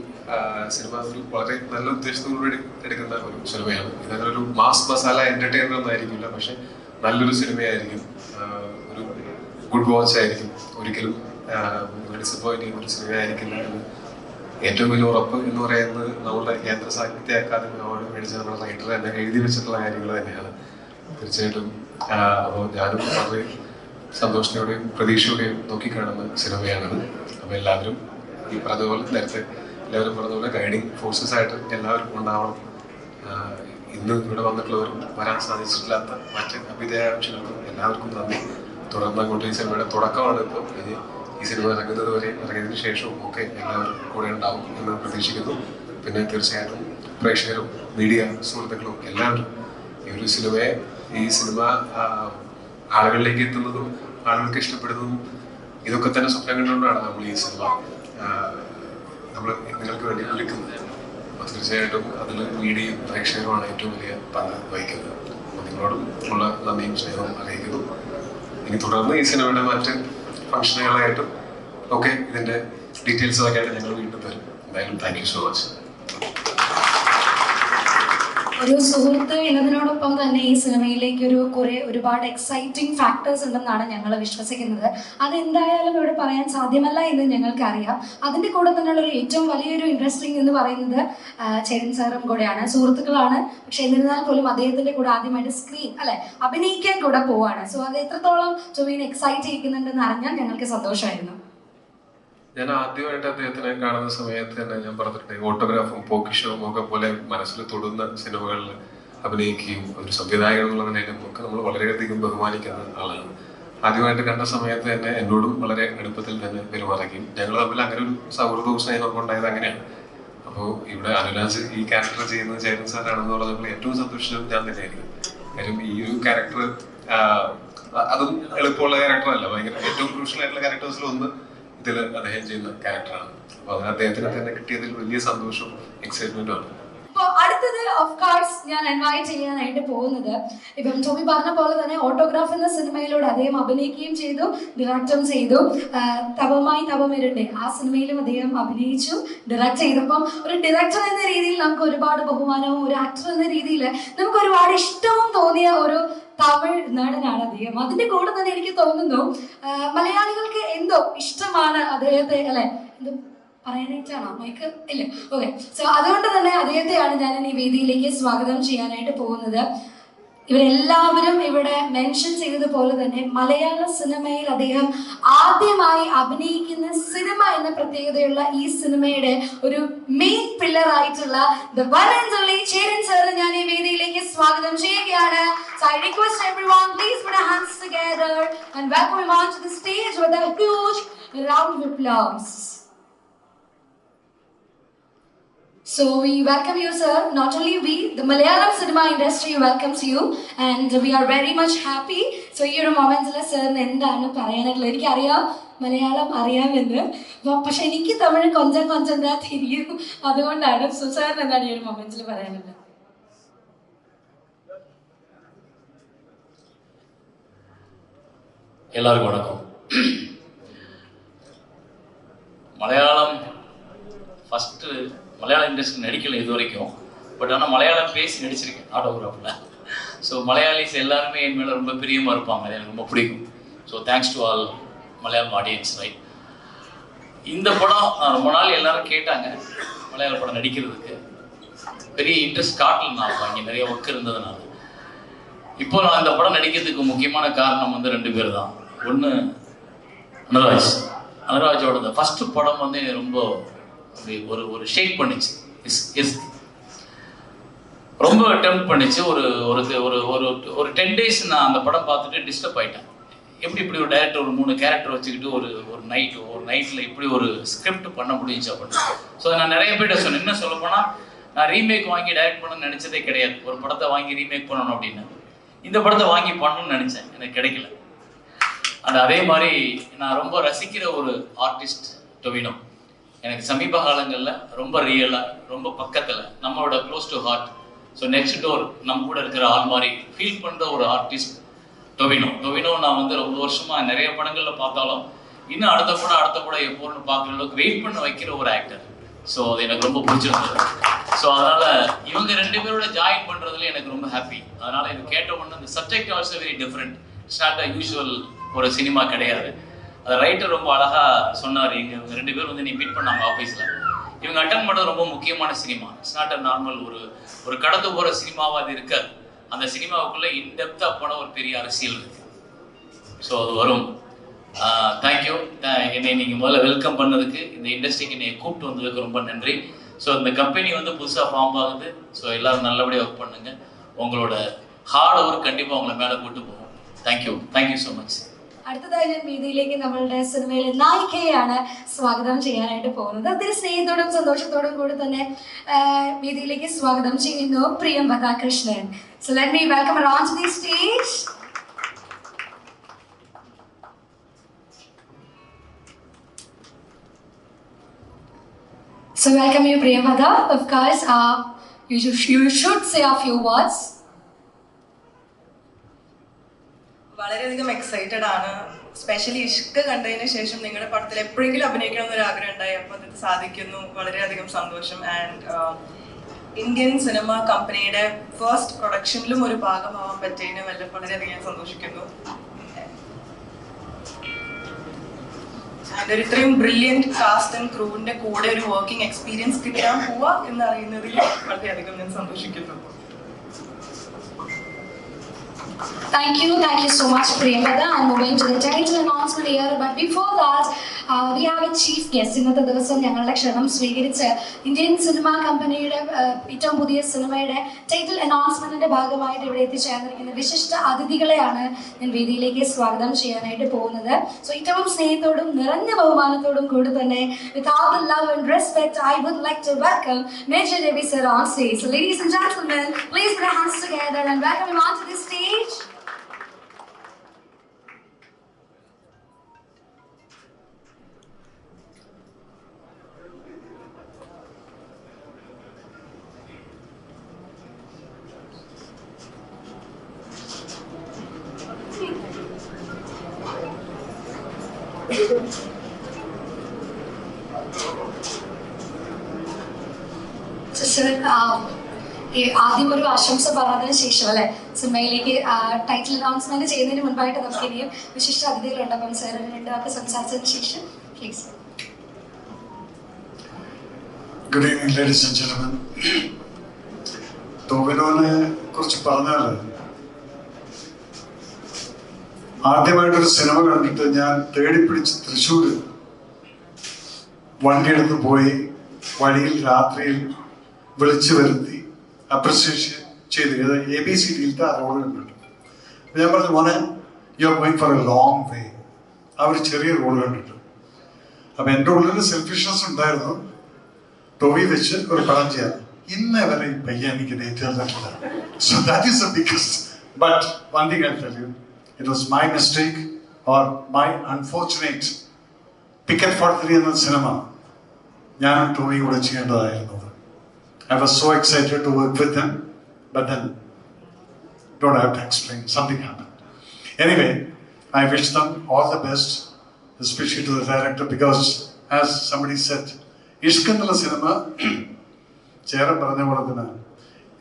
സിനിമ ഒരു വളരെ നല്ല ഉദ്ദേശത്തോടുകൂടി എടുക്കുന്ന ഒരു സിനിമയാണ്. ഇതങ്ങനെ ഒരു മാസ് മസാല എന്റർടൈനർ ഒന്നും ആയിരിക്കില്ല, പക്ഷെ നല്ലൊരു സിനിമയായിരിക്കും. ഒരു ഗുഡ് വാച്ച് ആയിരിക്കും. ഒരിക്കലും ഡിസപ്പോയിന്റ് ചെയ്യുന്ന ഒരു സിനിമയായിരിക്കില്ല എന്ന് ഏറ്റവും വലിയ ഉറപ്പ് എന്ന് പറയുന്നത് നമ്മുടെ കേന്ദ്ര സാഹിത്യ അക്കാദമി അവാർഡ് മേടിച്ച നമ്മുടെ റൈറ്റർ തന്നെ എഴുതി വെച്ചിട്ടുള്ള കാര്യങ്ങൾ തന്നെയാണ്. തീർച്ചയായിട്ടും അപ്പോൾ ഞാനും വളരെ സന്തോഷത്തോടെയും പ്രതീക്ഷയോടെയും നോക്കിക്കാണുന്ന സിനിമയാണത്. അപ്പോൾ എല്ലാവരും ഈ പറഞ്ഞതുപോലെ നേരത്തെ എല്ലാവരും പറഞ്ഞതുപോലെ ഗൈഡിങ് ഫോഴ്സസ് ആയിട്ട് എല്ലാവരും ഉണ്ടാവണം. ഇന്ന് ഇവിടെ വന്നിട്ടുള്ളവരും വരാൻ സാധിച്ചിട്ടില്ലാത്ത മറ്റ് അഭ്യുദയകാംക്ഷികൾക്കും എല്ലാവർക്കും നന്ദി. തുടർന്ന് അങ്ങോട്ട് ഈ സിനിമയുടെ തുടക്കമാണ്. ഇപ്പോൾ ഇനി ഈ സിനിമ ഇറങ്ങുന്നത് വരെ ഇറങ്ങിയതിനു ശേഷവും ഒക്കെ എല്ലാവരും കൂടെ ഉണ്ടാവും എന്ന് പ്രതീക്ഷിക്കുന്നു. പിന്നെ തീർച്ചയായിട്ടും പ്രേക്ഷകരും മീഡിയ സുഹൃത്തുക്കളും എല്ലാവരും ഈ സിനിമ ആളുകളിലേക്ക് എത്തുന്നതും ആളുകൾക്ക് ഇഷ്ടപ്പെടുന്നതും ഇതൊക്കെ തന്നെ സ്വപ്നം കണ്ടുകൊണ്ടാണ് നമ്മൾ ഈ സിനിമ നമ്മൾ നിങ്ങൾക്ക് വേണ്ടി വിളിക്കുന്നത്. അപ്പോൾ തീർച്ചയായിട്ടും അതിൽ മീഡിയയും പ്രേക്ഷകരുമാണ് ഏറ്റവും വലിയ പങ്ക് വഹിക്കുന്നത്. അപ്പോൾ നിങ്ങളോടും ഉള്ള നന്ദിയും സ്നേഹവും അറിയിക്കുന്നു. ഇനി തുടർന്ന് ഈ സിനിമയുടെ മറ്റ് ഫംഗ്ഷനുകളായിട്ടും ഒക്കെ ഇതിൻ്റെ ഡീറ്റെയിൽസ് ഒക്കെ ആയിട്ട് ഞങ്ങൾ വീണ്ടും വരും. എന്തായാലും താങ്ക് യു സോ മച്ച്. ഒരു സുഹൃത്ത് എന്നതിനോടൊപ്പം തന്നെ ഈ സിനിമയിലേക്ക് ഒരുപാട് എക്സൈറ്റിംഗ് ഫാക്ടേഴ്സ് ഉണ്ടെന്നാണ് ഞങ്ങൾ വിശ്വസിക്കുന്നത്. അതെന്തായാലും ഇവിടെ പറയാൻ സാധ്യമല്ല എന്ന് ഞങ്ങൾക്കറിയാം. അതിൻ്റെ കൂടെ തന്നെയുള്ള ഏറ്റവും വലിയൊരു ഇൻട്രസ്റ്റിംഗ് എന്ന് പറയുന്നത് ചേരൻ സാറും കൂടെയാണ്, സുഹൃത്തുക്കളാണ്. പക്ഷെ എന്നിരുന്നാൽ പോലും അദ്ദേഹത്തിൻ്റെ കൂടെ ആദ്യമായിട്ട് അഭിനയിക്കാൻ കൂടെ പോവാണ്. സോ അത് എത്രത്തോളം ടൊവിനോ എക്സൈറ്റ് ചെയ്യിക്കുന്നുണ്ടെന്ന് അറിഞ്ഞാൽ ഞങ്ങൾക്ക് സന്തോഷമായിരുന്നു. ഞാൻ ആദ്യമായിട്ട് അദ്ദേഹത്തിനെ കാണുന്ന സമയത്ത് തന്നെ ഞാൻ പറഞ്ഞിട്ടുണ്ട്, ഓട്ടോഗ്രാഫും പോക്കിഷവും ഒക്കെ പോലെ മനസ്സിൽ തൊടുന്ന സിനിമകളിൽ അഭിനയിക്കുകയും ഒരു സംവിധായകൻ എന്നുള്ള നിലയിലും ഒക്കെ നമ്മൾ വളരെയധികം ബഹുമാനിക്കുന്ന ആളാണ്. ആദ്യമായിട്ട് കണ്ട സമയത്ത് തന്നെ എന്നോടും വളരെ അടുപ്പത്തിൽ തന്നെ പെരുമാറുകയും ഞങ്ങൾ തമ്മിൽ അങ്ങനെ ഒരു സൗഹൃദവും സ്നേഹമൊക്കെ ഉണ്ടായത് അങ്ങനെയാണ്. അപ്പോൾ ഇവിടെ അനുരാജ് ഈ ക്യാരക്ടർ ചെയ്യുന്നത് ചേരൻ സാറാണെന്ന് പറഞ്ഞപ്പോൾ ഏറ്റവും സന്തോഷിച്ചത് ഞാൻ തന്നെയായിരിക്കും. കാര്യം ഈ ഒരു ക്യാരക്ടർ അതും എളുപ്പമുള്ള ക്യാരക്ടറല്ല, ഭയങ്കര ഏറ്റവും ക്രൂഷ്യൽ ആയിട്ടുള്ള ക്യാരക്ടേഴ്സിൽ ഒന്ന് ഇതിൽ അദ്ദേഹം ചെയ്യുന്ന ക്യാരക്ടറാണ്. അപ്പൊ അത് അദ്ദേഹത്തിന് തന്നെ കിട്ടിയതിൽ വലിയ സന്തോഷവും എക്സൈറ്റ്മെന്റും ആണ്. അടുത്തത് ഓഫ് കോഴ്സ് ഞാൻ ഇൻവൈറ്റ് ചെയ്യാനായിട്ട് പോകുന്നത്, ഇപ്പം ടോമി പറഞ്ഞ പോലെ തന്നെ ഓട്ടോഗ്രാഫ് എന്ന സിനിമയിലൂടെ അദ്ദേഹം അഭിനയിക്കുകയും ചെയ്തു, ഡയറക്റ്റും ചെയ്തു. തപമായി തപമിരണ്ടേ ആ സിനിമയിലും അദ്ദേഹം അഭിനയിച്ചു, ഡയറക്റ്റ് ചെയ്തപ്പം ഒരു ഡയറക്ടർ എന്ന രീതിയിൽ നമുക്ക് ഒരുപാട് ബഹുമാനവും, ഒരു ആക്ടർ എന്ന രീതിയിൽ നമുക്ക് ഒരുപാട് ഇഷ്ടവും തോന്നിയ ഒരു തമിഴ് നടനാണ് അദ്ദേഹം. അതിന്റെ കൂടെ തന്നെ എനിക്ക് തോന്നുന്നു മലയാളികൾക്ക് എന്തോ ഇഷ്ടമാണ് അദ്ദേഹത്തെ, അല്ലെ? എന്തോ പറയാനായിട്ടാണോ മൈക്ക്? ഇല്ല, ഓക്കെ. സോ അതുകൊണ്ട് തന്നെ അദ്ദേഹത്തെയാണ് ഞാൻ ഈ വേദിയിലേക്ക് സ്വാഗതം ചെയ്യാനായിട്ട് പോകുന്നത്. ഇവരെല്ലാവരും ഇവിടെ മെൻഷൻ ചെയ്തതുപോലെ തന്നെ മലയാള സിനിമയിൽ അദ്ദേഹം ആദ്യമായി അഭിനയിക്കുന്ന സിനിമ എന്ന പ്രത്യേകതയുള്ള ഈ സിനിമയുടെ ഒരു മെയിൻ പില്ലർ ആയിട്ടുള്ള the one and only Cheran സാറിനെ ഞാൻ ഈ വേദിയിലേക്ക് സ്വാഗതം ചെയ്യുകയാണ്. So I request everyone, please put your hands together and welcome him onto the stage with a huge round of applause. So we welcome you, sir. Not only we, the Malayalam cinema industry welcomes you, and we are very much happy. So ഈ ഒരു മൊമെന്റിൽ സാറിന് എന്താണ് പറയാനുള്ളത്? എനിക്കറിയാം മലയാളം അറിയാമെന്ന്, പക്ഷെ എനിക്ക് തമിഴ് കൊഞ്ചം കൊഞ്ചം തിരിയും, അതുകൊണ്ടാണ്. സോ സാറിന് എന്താണ് ഈ ഒരു മൊമെന്റിൽ പറയാനുള്ളത്? எல்லாருக்கும் வணக்கம். ஃபஸ்ட்டு மலையாள இண்டஸ்ட்ரி நடிக்கலை இது வரைக்கும், பட் ஆனால் மலையாளம் பேசி நடிச்சிருக்கேன் ஆட்டோகிராஃபில். ஸோ மலையாளிஸ் எல்லாருமே என் மேலே ரொம்ப பிரியமாக இருப்பாங்க, அது எனக்கு ரொம்ப பிடிக்கும். So thanks to all Malayalam audience. Right, இந்த படம் ரொம்ப நாள் எல்லாரும் கேட்டாங்க மலையாள படம் நடிக்கிறதுக்கு, பெரிய இன்ட்ரெஸ்ட் காட்டல. நான் இங்கே நிறைய ஒர்க் இருந்ததுனால இப்போ நான் இந்த படம் நடிக்கிறதுக்கு முக்கியமான காரணம் வந்து 2 பேர் தான். ஒன்று அனுராஜோட இந்த ஃபஸ்ட்டு படம் வந்து ரொம்ப ஒரு ஷேக் பண்ணிச்சு, ரொம்ப அட்டெம்ப்ட் பண்ணிச்சு. ஒரு 10 days நான் அந்த படம் பார்த்துட்டு டிஸ்டர்ப் ஆகிட்டேன். இப்படி ஒரு டைரக்டர் ஒரு 3 கேரக்டர் வச்சுக்கிட்டு ஒரு நைட்டில் இப்படி ஒரு ஸ்கிரிப்ட் பண்ண முடிஞ்சு அப்படின்னு. ஸோ நான் நிறைய பேர்ட்ட சொன்னேன். என்ன சொல்ல போனால், நான் ரீமேக் வாங்கி டைரக்ட் பண்ணணும்னு நினச்சதே கிடையாது. ஒரு படத்தை வாங்கி ரீமேக் பண்ணணும் அப்படின்னு, இந்த படத்தை வாங்கி பண்ணணும்னு நினச்சேன், எனக்கு கிடைக்கல. அதே மாதிரி நான் ரொம்ப ரசிக்கிற ஒரு ஆர்டிஸ்ட் டொவினோ. எனக்கு சமீப காலங்களில் ரொம்ப ரியலாக, ரொம்ப பக்கத்தில், நம்மளோட close to heart, so next door நம்ம கூட இருக்கிற ஆள் மாதிரி ஃபீல் பண்ணுற ஒரு ஆர்டிஸ்ட் டொவினோ. நான் வந்து ரொம்ப வருஷமாக நிறைய படங்களில் பார்த்தாலும் இன்னும் அடுத்த படம் எப்போன்னு பார்க்குற அளவுக்கு வெயிட் பண்ண வைக்கிற ஒரு ஆக்டர். ஸோ அது எனக்கு ரொம்ப பிடிச்சிருந்தது. ஸோ அதனால் இவங்க 2 பேரோட ஜாயின் பண்ணுறதுல எனக்கு ரொம்ப ஹாப்பி. அதனால் இது கேட்ட உடனே இந்த subject also very different. It's not a usual ஒரு சினிமா கிடையாது. அது ரைட்டர் ரொம்ப அழகாக சொன்னார். இவங்க 2 பேர் வந்து நீ மீட் பண்ணாங்க ஆஃபீஸில். இவங்க அட்டன் பண்ணுறது ரொம்ப முக்கியமான cinema. It's not a normal ஒரு கடந்து போகிற சினிமாவாக அது இருக்காது. அந்த சினிமாவுக்குள்ளே இன்டெப்த்தாக போன ஒரு பெரிய அரசியல் இருக்குது. ஸோ அது வரும். தேங்க்யூ. என்னை நீங்கள் முதல்ல வெல்கம் பண்ணதுக்கு, இந்த இண்டஸ்ட்ரிக்கு என்னை கூப்பிட்டு வந்ததுக்கு ரொம்ப நன்றி. ஸோ இந்த கம்பெனி வந்து புதுசாக ஃபார்ம் ஆகுது. ஸோ எல்லோரும் நல்லபடியாக ஒர்க் பண்ணுங்கள். உங்களோட ஹார்ட் ஒர்க் கண்டிப்பாக உங்களை மேலே கூட்டு போகும். Thank you so much. അടുത്തതായി ഞാൻ വേദിയിലേക്ക് നമ്മളുടെ സിനിമയിലെ നായികയാണ് സ്വാഗതം ചെയ്യാനായിട്ട് പോകുന്നത്. അതിന് സ്നേഹത്തോടും സന്തോഷത്തോടും കൂടി തന്നെ വേദിയിലേക്ക് സ്വാഗതം ചെയ്യുന്നു Priyamvada Krishnan. So let me welcome her on to the stage. So welcome you Priyamvada. Of course, you should say a few words. വളരെയധികം എക്സൈറ്റഡ് ആണ്. സ്പെഷ്യലി ഇഷ്ക കണ്ടതിന് ശേഷം നിങ്ങളുടെ പടത്തിൽ എപ്പോഴെങ്കിലും അഭിനയിക്കണം എന്നൊരു ആഗ്രഹം ഉണ്ടായി. അപ്പോൾ അത് സാധിക്കുന്നു. വളരെയധികം സന്തോഷം. ആൻഡ് ഇന്ത്യൻ സിനിമ കമ്പനിയുടെ ഫസ്റ്റ് പ്രൊഡക്ഷനിലും ഒരു ഭാഗമാവാൻ പറ്റിയതിന് വളരെയധികം ഞാൻ സന്തോഷിക്കുന്നു. ഒരു ഇത്രയും ബ്രില്യൻറ്റ് കാസ്റ്റ് ആൻഡ് ക്രൂവിന്റെ കൂടെ ഒരു വർക്കിംഗ് എക്സ്പീരിയൻസ് കിട്ടാൻ പോവാ എന്നറിയുന്നതിൽ വളരെയധികം ഞാൻ സന്തോഷിക്കുന്നു. Thank you so much, Priyamada. I'm moving to the title announcement here, but before that, we have a chief guest. ഇന്നത്തെ ദിവസം ഞങ്ങളുടെ ക്ഷണം സ്വീകരിച്ച് ഇന്ത്യൻ സിനിമ കമ്പനിയുടെ ഏറ്റവും പുതിയ സിനിമയുടെ ടൈറ്റിൽ അനൗൺസ്മെന്റിന്റെ ഭാഗമായിട്ട് ഇവിടെ എത്തിച്ചേർന്നിരിക്കുന്ന വിശിഷ്ട അതിഥികളെയാണ് ഞാൻ വേദിയിലേക്ക് സ്വാഗതം ചെയ്യാനായിട്ട് പോകുന്നത്. സോ ഏറ്റവും സ്നേഹത്തോടും നിറഞ്ഞ ബഹുമാനത്തോടും കൂടി തന്നെ with all the love and respect, I would like to welcome Major Ravi sir on stage. So ladies and gentlemen, please put your hands together and welcome him onto the stage. ആദ്യം ഒരു ആശംസ പറഞ്ഞതിന് ശേഷം അല്ലെ സിനിമയിലേക്ക് ടൈറ്റിൽ അനൗൺസ്മെന്റ് ചെയ്യുന്നതിന് മുൻപായിട്ട് നമുക്ക് ഇനിയും വിശിഷ്ട അതിഥികളുണ്ട്. അപ്പം സാർ രണ്ട് വാക്ക് സംസാരിച്ചതിന് ശേഷം please. Good evening ladies and gentlemen. ടോവിനോനെ കുറിച്ച് പറഞ്ഞാൽ ആദ്യമായിട്ടൊരു സിനിമ കണ്ടിട്ട് ഞാൻ തേടിപ്പിടിച്ച് തൃശ്ശൂർ വണ്ടിയെടുത്ത് പോയി വഴിയിൽ രാത്രിയിൽ വിളിച്ചു വരുത്തി അപ്രിസിയേഷൻ ചെയ്ത് ABCDയിലത്തെ ആ റോഡ് കണ്ടിട്ട് ഞാൻ പറഞ്ഞു മോനെ you are going for A long way. ആ ഒരു ചെറിയ റോഡ് കണ്ടിട്ട് അപ്പം എൻ്റെ ഉള്ളിൽ സെൽഫിഷ്നെസ് ഉണ്ടായിരുന്നു ടോവി വെച്ച് ഒരു പടം ചെയ്യാൻ. ഇന്നേ വരെ ഈ പയ്യ എനിക്ക് ഡേറ്റ് തന്നിട്ടില്ല. So that is A biggest. But one thing I tell you, it was my mistake or my unfortunate. Picket 43 എന്ന സിനിമ ഞാനും ടോവി കൂടെ ചെയ്യേണ്ടതായിരുന്നത്. I was so excited to work with him, but then don't have to explain, something happened. Anyway, I wish them all the best, especially to the director, because as somebody said, Ishkandala cinema, Chera Paranavaradana,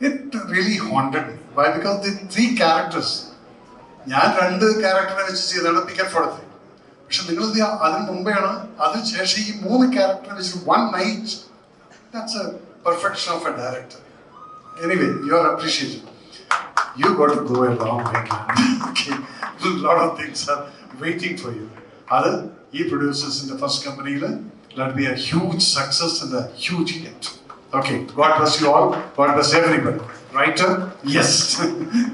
it really haunted me. Why? Because the three characters, ഞാൻ രണ്ട് ക്യാരക്ടറിനെ വെച്ച് ചെയ്താണ് പിക്കറ്റ് 43. പക്ഷെ നിങ്ങളിത് അതിന് മുമ്പെയാണ് അതിന് ശേഷം ഈ മൂന്ന് ക്യാരക്ടറിനെ വെച്ച് one night, that's a perfection of a director. Anyway, you are appreciated. You got to go a long way. Okay. A lot of things are waiting for you. Other producers in the first company, let be a huge success and a huge hit. Okay, God bless you all. God bless everybody. Writer, yes.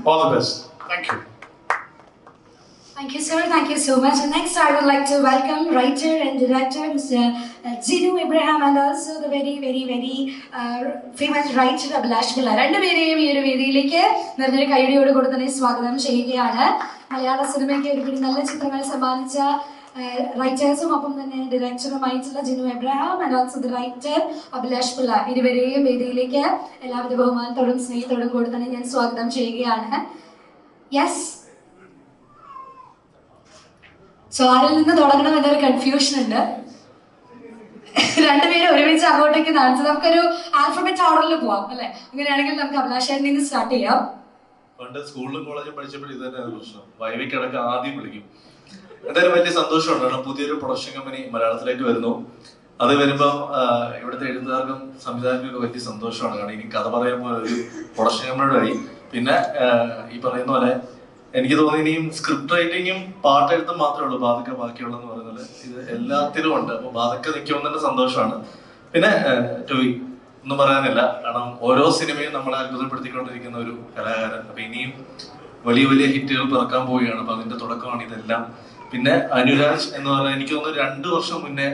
All the best. Thank you. Thank you, sir. Thank you so much. And next, I would like to welcome writer and director Mr. Jinu Abraham, and also the very famous writer Abhilash Pilla. രണ്ടുപേരെയും ഈ ഒരു വേദിയിലേക്ക് നിറഞ്ഞൊരു കൈയടിയോട് കൂടെ തന്നെ സ്വാഗതം ചെയ്യുകയാണ്. മലയാള സിനിമയ്ക്ക് ഒരുപാട് നല്ല ചിത്രങ്ങൾ സമ്മാനിച്ച റൈറ്റേഴ്സും ഒപ്പം തന്നെ ഡയറക്ടറുമായിട്ടുള്ള Jinu Abraham and also the writer Abhilash Pillai, ഇരുവരെയും വേദിയിലേക്ക് എല്ലാവിധ ബഹുമാനത്തോടും സ്നേഹത്തോടും കൂടെ തന്നെ ഞാൻ സ്വാഗതം ചെയ്യുകയാണ്. യെസ്, സോ ആരിൽ നിന്ന് തുടങ്ങണം എന്നൊരു കൺഫ്യൂഷൻ ഉണ്ട്. രണ്ടുപേരും ഒരുമിച്ച് അങ്ങോട്ടേക്ക് നടത്തി നമുക്കൊരു ആൽഫബറ്റ് ഓർഡറിൽ പോവാം അല്ലെ? അങ്ങനെയാണെങ്കിൽ നമുക്ക് അഭിലാഷയിൽ നിന്ന് സ്റ്റാർട്ട് ചെയ്യാം. പണ്ട് സ്കൂളിലും കോളേജും പഠിച്ചപ്പോൾ ഇത് തന്നെയാണ് പ്രശ്നം. വൈവിക്കടക്ക് ആദ്യം വിളിക്കും. എന്തായാലും വലിയ സന്തോഷമുണ്ട്. കാരണം പുതിയൊരു പ്രൊഡക്ഷൻ കമ്പനി മലയാളത്തിലേക്ക് വരുന്നു. അത് വരുമ്പം ഇവിടുത്തെ എഴുത്തുകാർക്കും സംവിധായകർക്കും വലിയ സന്തോഷമാണ്. കാരണം ഇനി കഥ പറയുമ്പോൾ ഒരു പ്രൊഡക്ഷൻ കമ്പനിയുടെ പിന്നെ ഈ പറയുന്ന പോലെ എനിക്ക് തോന്നി ഇനിയും സ്ക്രിപ്റ്റ് റൈറ്റിങ്ങും പാട്ടെഴുത്തും മാത്രമേ ഉള്ളൂ ബാക്കിയുള്ളതെന്ന് പറയുന്നത്. ഇത് എല്ലാത്തിലും ഉണ്ട്. അപ്പൊ ബാധക്കെ നിൽക്കുമെന്നെ സന്തോഷമാണ്. പിന്നെ ടോയ് ഒന്നും പറയാനില്ല. കാരണം ഓരോ സിനിമയും നമ്മളെ അത്ഭുതപ്പെടുത്തിക്കൊണ്ടിരിക്കുന്ന ഒരു കലാകാരൻ. അപ്പൊ ഇനിയും വലിയ വലിയ ഹിറ്റുകൾ പിറക്കാൻ പോവുകയാണ്. അപ്പൊ അതിന്റെ തുടക്കമാണ് ഇതെല്ലാം. പിന്നെ അനുരാജ് എന്ന് പറഞ്ഞാൽ എനിക്ക് തോന്നുന്നു 2 വർഷം മുന്നേ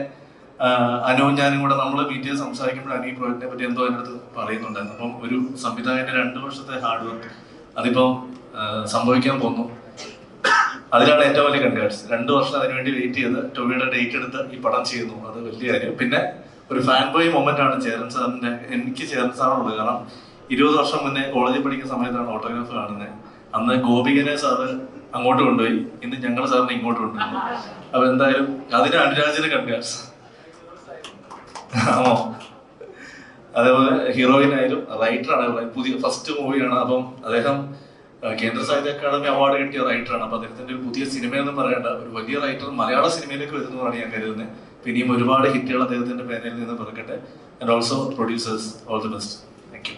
അനുവും ഞാനും കൂടെ നമ്മൾ മീറ്റ് ചെയ്ത് സംസാരിക്കുമ്പോഴാണ് ഈ പ്രോജക്റ്റിനെ പറ്റി എന്തോ അതിൻ്റെ അടുത്ത് പറയുന്നുണ്ടായിരുന്നു. അപ്പം ഒരു സംവിധായകന്റെ 2 വർഷത്തെ ഹാർഡ് വർക്ക് അതിപ്പം സംഭവിക്കാൻ പോകുന്നു. അതിലാണ് ഏറ്റവും വലിയ കൺഗ്രാറ്റ്സ്. 2 വർഷം അതിനുവേണ്ടി വെയിറ്റ് ചെയ്ത് ടോവിയുടെ ഡേറ്റ് എടുത്ത് ഈ പടം ചെയ്യുന്നു. അത് വലിയ കാര്യം. പിന്നെ ഒരു ഫാൻ ബോയ് മൊമെന്റ് ആണ് ചേരൻ സാറിന്റെ. എനിക്ക് ചേരൻ സാറാണുള്ളത്. കാരണം 20 വർഷം മുന്നേ കോളേജിൽ പഠിക്കുന്ന സമയത്താണ് ഓട്ടോഗ്രാഫ് കാണുന്നത്. അന്ന് ഗോപികനെ സാറ് അങ്ങോട്ട് കൊണ്ടുപോയി, ഇന്ന് ഞങ്ങൾ സാറിനെ ഇങ്ങോട്ട് കൊണ്ടുപോയി. അപ്പൊ എന്തായാലും അതിന് അനുരാജിന് കൺഗ്രാറ്റ്സ്. ആമോ അതേപോലെ ഹീറോയിൻ ആയാലും റൈറ്ററാണ്, പുതിയ ഫസ്റ്റ് മൂവിയാണ്. അപ്പം അദ്ദേഹം കേന്ദ്ര സാഹിത്യ അക്കാദമി അവാർഡ് കിട്ടിയ റൈറ്ററാണ്. അപ്പോൾ അദ്ദേഹത്തിന്റെ ഒരു പുതിയ സിനിമയെന്ന് പറയേണ്ട ഒരു വലിയ റൈറ്റർ മലയാള സിനിമയിലേക്ക് വരുന്നതാണ് ഞാൻ കരുതുന്നത്. പിന്നെയും ഒരുപാട് ഹിറ്റുകൾ അദ്ദേഹത്തിന്റെ പേനയിൽ നിന്ന് പിറക്കട്ടെ. And also producers, all the best. Thank you.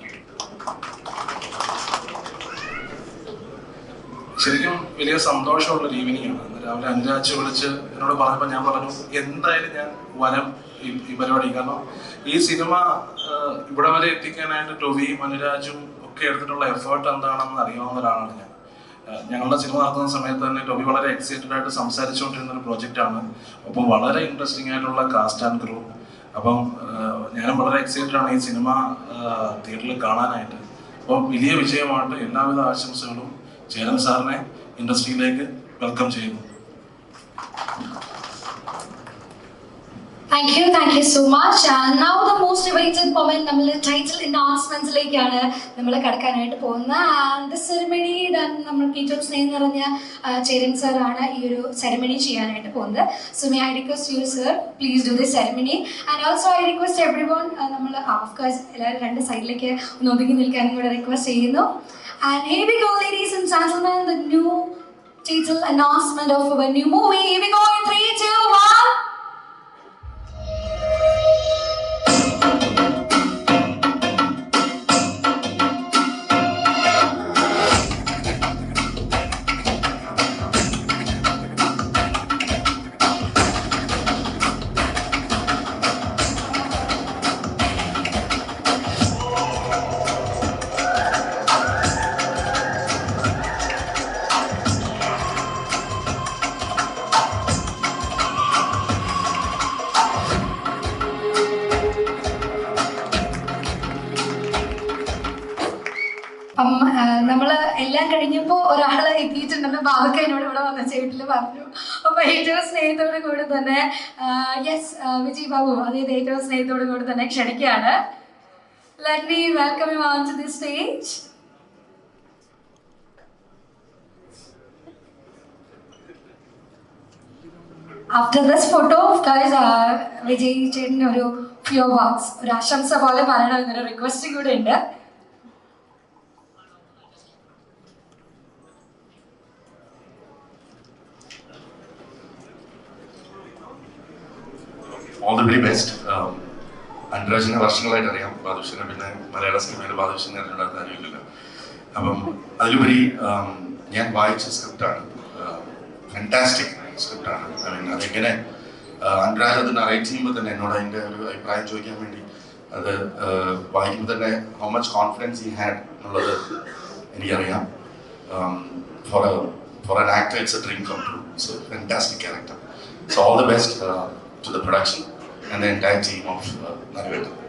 ശരിക്കും വലിയ സന്തോഷമുള്ളൊരു ഈവനിങ് ആണ്. രാവിലെ അനുരാജ് വിളിച്ച് എന്നോട് പറഞ്ഞപ്പോൾ ഞാൻ പറഞ്ഞു എന്തായാലും ഞാൻ വരാം ഈ പരിപാടി. കാരണം ഈ സിനിമ ഇവിടെ വരെ എത്തിക്കാനായിട്ട് ടൊവിയും അനുരാജും ഒക്കെ എടുത്തിട്ടുള്ള എഫേർട്ട് എന്താണെന്ന് അറിയാവുന്ന ഒരാളാണ് ഞാൻ. ഞങ്ങളുടെ സിനിമ നടത്തുന്ന സമയത്ത് തന്നെ ടൊവി വളരെ എക്സൈറ്റഡ് ആയിട്ട് സംസാരിച്ചുകൊണ്ടിരുന്ന ഒരു പ്രോജക്റ്റാണ്. അപ്പം വളരെ ഇൻട്രസ്റ്റിംഗ് ആയിട്ടുള്ള കാസ്റ്റ് ആൻഡ് ക്രൂ. അപ്പം ഞാനും വളരെ എക്സൈറ്റഡ് ആണ് ഈ സിനിമ തിയേറ്ററിൽ കാണാനായിട്ട്. അപ്പം വലിയ വിജയമായിട്ട് എല്ലാവിധ ആശംസകളും. ചേരൻ സാറിനെ ഇൻഡസ്ട്രിയിലേക്ക് വെൽക്കം ചെയ്യുന്നു. Thank you so much. And now the most awaited moment, നമ്മൾ ടൈറ്റിൽ അനൗൺസ്മെന്റ്സിലേക്കാണ് നമ്മൾ കടക്കാനായിട്ട് പോകുന്നത്. ആൻഡ് ദി സെറിമണി നമ്മൾ ഏറ്റവും സ്നേഹം നിറഞ്ഞ ചേരൻ സാറാണ് ഈ ഒരു സെറിമണി ചെയ്യാനായിട്ട് പോകുന്നത്. So may I request you sir, please do the ceremony. And also I request every one, നമ്മൾ ഓഫ്കോഴ്സ് എല്ലാവരും രണ്ട് സൈഡിലേക്ക് ഒന്ന് ഒതുങ്ങി നിൽക്കാനും കൂടെ റിക്വസ്റ്റ് ചെയ്യുന്നു. And here we go, ladies and gentlemen, the new title announcement of our new movie. Here we go in 3, 2, 1. നമ്മൾ എല്ലാം കഴിഞ്ഞപ്പോൾ ഒരാൾ എത്തിയിട്ടുണ്ടെന്ന് ബാബുക്ക എന്നോട് ഇവിടെ വന്ന ചേട്ടിൽ പറഞ്ഞു. അപ്പോൾ ഏറ്റവും സ്നേഹത്തോടു കൂടി തന്നെ യെസ് വിജയ് ബാബു, അതായത് ഏറ്റവും സ്നേഹത്തോടു കൂടി തന്നെ ക്ഷണിക്കുകയാണ്. Let me welcome you on to the stage. After this photo guys, Vijay ചേട്ടന് ഒരു ഫ്യൂ വാക്സ്, ഒരു ആശംസ പോലെ പറയണമെന്നൊരു റിക്വസ്റ്റ് കൂടെ ഉണ്ട്. All the very best. അനുരാജിനെ വർഷങ്ങളായിട്ട് അറിയാം, ബാദുഷിനെ പിന്നെ മലയാള സിനിമയിൽ ബാദുഷിനെ അറിഞ്ഞിടാത്ത അറിയില്ല. അപ്പം അതിലുപരി ഞാൻ വായിച്ച സ്ക്രിപ്റ്റാണ്, ഫാന്റാസ്റ്റിക് സ്ക്രിപ്റ്റാണ്. ഐ മീൻ അതെങ്ങനെ അനുരാജ് അത് നറേറ്റ് ചെയ്യുമ്പോൾ തന്നെ എന്നോട് അതിൻ്റെ ഒരു അഭിപ്രായം ചോദിക്കാൻ വേണ്ടി അത് വായിക്കുമ്പോൾ തന്നെ how much confidence he had എന്നുള്ളത് എനിക്കറിയാം. For an actor it's a dream come true. So fantastic character. So all the best to the production and the entire team of Narivetan.